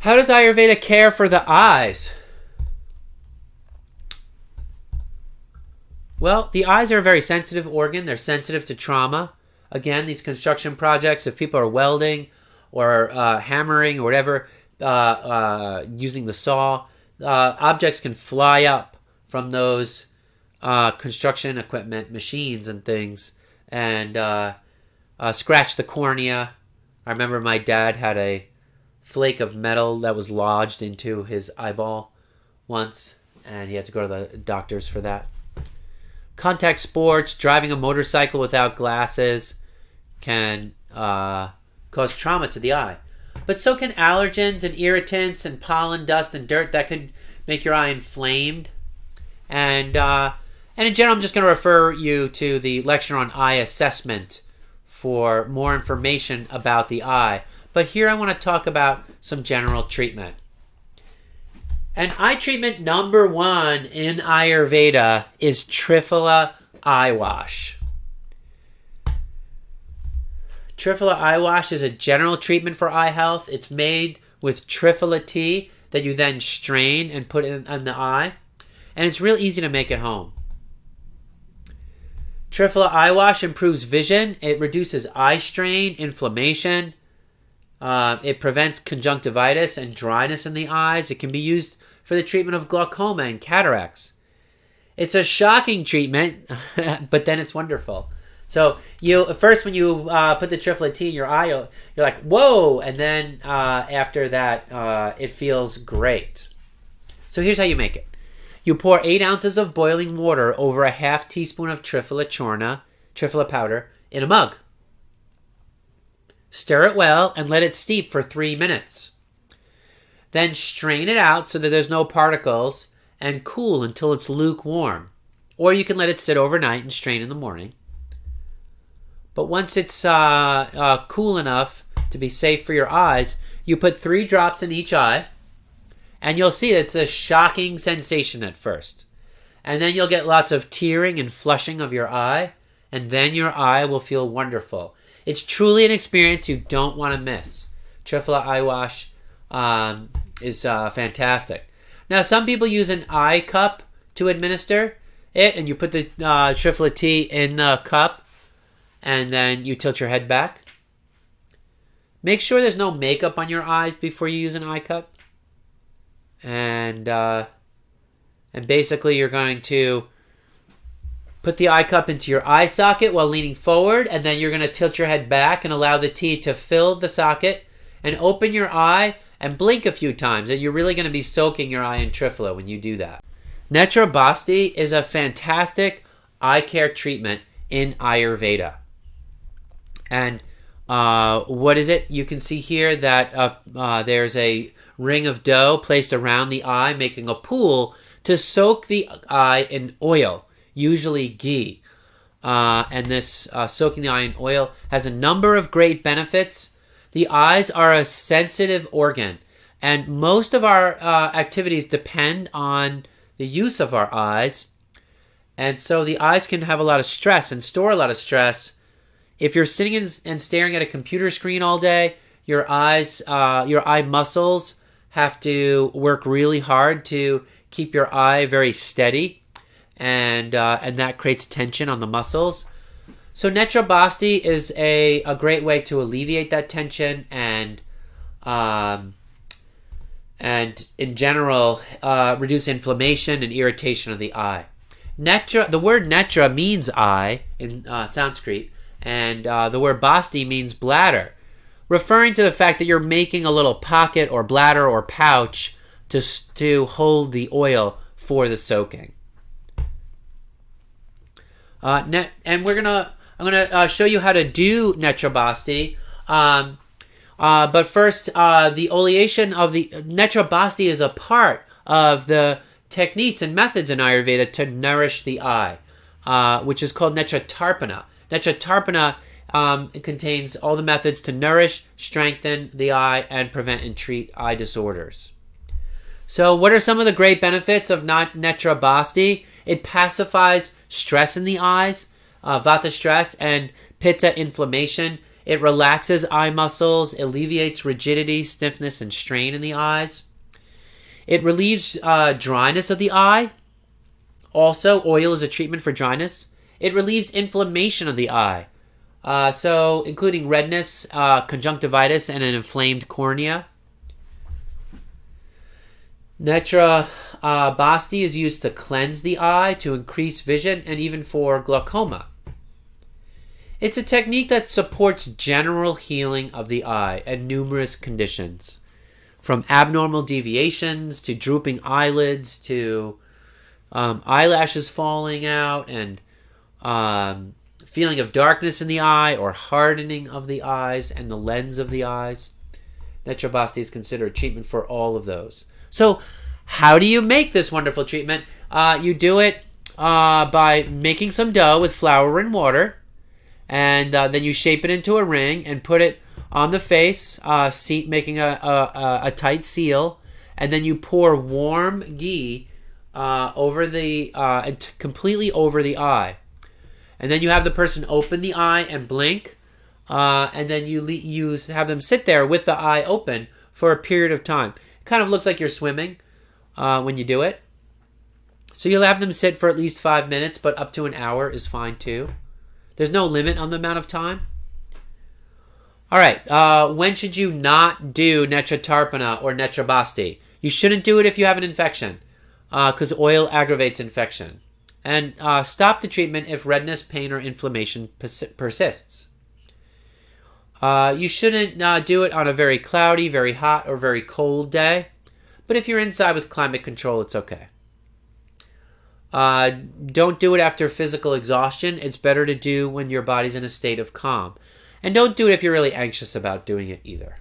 How does Ayurveda care for the eyes? Well, the eyes are a very sensitive organ. They're sensitive to trauma. Again, these construction projects, if people are welding or hammering or whatever, using the saw, objects can fly up from those construction equipment, machines and things, and scratch the cornea. I remember my dad had a flake of metal that was lodged into his eyeball once, and he had to go to the doctors for that. Contact sports, driving a motorcycle without glasses can cause trauma to the eye. But so can allergens and irritants and pollen, dust, and dirt that can make your eye inflamed. And in general, I'm just going to refer you to the lecture on eye assessment for more information about the eye. But here I want to talk about some general treatment. And eye treatment number one in Ayurveda is Triphala eye wash. Triphala eye wash is a general treatment for eye health. It's made with Triphala tea that you then strain and put in the eye. And it's real easy to make at home. Triphala eye wash improves vision. It reduces eye strain, inflammation. It prevents conjunctivitis and dryness in the eyes. It can be used for the treatment of glaucoma and cataracts. It's a shocking treatment, but then it's wonderful. So first when you put the Triphala tea in your eye, you're like, whoa! And then after that, it feels great. So here's how you make it. You pour 8 ounces of boiling water over a half teaspoon of Triphala Churna, Triphala powder, in a mug. Stir it well and let it steep for 3 minutes. Then strain it out so that there's no particles and cool until it's lukewarm. Or you can let it sit overnight and strain in the morning. But once it's cool enough to be safe for your eyes, you put 3 drops in each eye. And you'll see it's a shocking sensation at first. And then you'll get lots of tearing and flushing of your eye. And then your eye will feel wonderful. It's truly an experience you don't want to miss. Triphala eye wash is fantastic. Now, some people use an eye cup to administer it. And you put the Triphala tea in the cup. And then you tilt your head back. Make sure there's no makeup on your eyes before you use an eye cup. And basically you're going to put the eye cup into your eye socket while leaning forward, and then you're going to tilt your head back and allow the tea to fill the socket, and open your eye and blink a few times. And you're really going to be soaking your eye in Triphala when you do that. Netra Basti is a fantastic eye care treatment in Ayurveda. And what is it? You can see here that there's a ring of dough placed around the eye, making a pool to soak the eye in oil, usually ghee. And this soaking the eye in oil has a number of great benefits. The eyes are a sensitive organ, and most of our activities depend on the use of our eyes. And so the eyes can have a lot of stress and store a lot of stress. If you're sitting and staring at a computer screen all day, your eye muscles have to work really hard to keep your eye very steady, and that creates tension on the muscles. So Netra Basti is a great way to alleviate that tension and in general reduce inflammation and irritation of the eye. Netra, the word netra means eye in Sanskrit, and the word basti means bladder, referring to the fact that you're making a little pocket or bladder or pouch to hold the oil for the soaking. And I'm gonna show you how to do Netra Basti. But first, the oleation of the Netra Basti is a part of the techniques and methods in Ayurveda to nourish the eye, which is called Netra Tarpana. Netra Tarpana contains all the methods to nourish, strengthen the eye, and prevent and treat eye disorders. So what are some of the great benefits of Netra Basti? It pacifies stress in the eyes, vata stress, and pitta inflammation. It relaxes eye muscles, alleviates rigidity, stiffness, and strain in the eyes. It relieves dryness of the eye. Also, oil is a treatment for dryness. It relieves inflammation of the eye, so including redness, conjunctivitis, and an inflamed cornea. Netra Basti is used to cleanse the eye, to increase vision, and even for glaucoma. It's a technique that supports general healing of the eye and numerous conditions, from abnormal deviations to drooping eyelids to eyelashes falling out and feeling of darkness in the eye or hardening of the eyes and the lens of the eyes. Netra Basti is considered a treatment for all of those. So how do you make this wonderful treatment? You do it by making some dough with flour and water, and then you shape it into a ring and put it on the face, making a tight seal, and then you pour warm ghee over completely over the eye. And then you have the person open the eye and blink, and then you have them sit there with the eye open for a period of time. It kind of looks like you're swimming when you do it. So you'll have them sit for at least 5 minutes, but up to an hour is fine too. There's no limit on the amount of time. All right, when should you not do Netra Tarpana or Netra Basti? You shouldn't do it if you have an infection, because oil aggravates infection. And stop the treatment if redness, pain, or inflammation persists. You shouldn't do it on a very cloudy, very hot, or very cold day. But if you're inside with climate control, it's okay. Don't do it after physical exhaustion. It's better to do when your body's in a state of calm. And don't do it if you're really anxious about doing it either.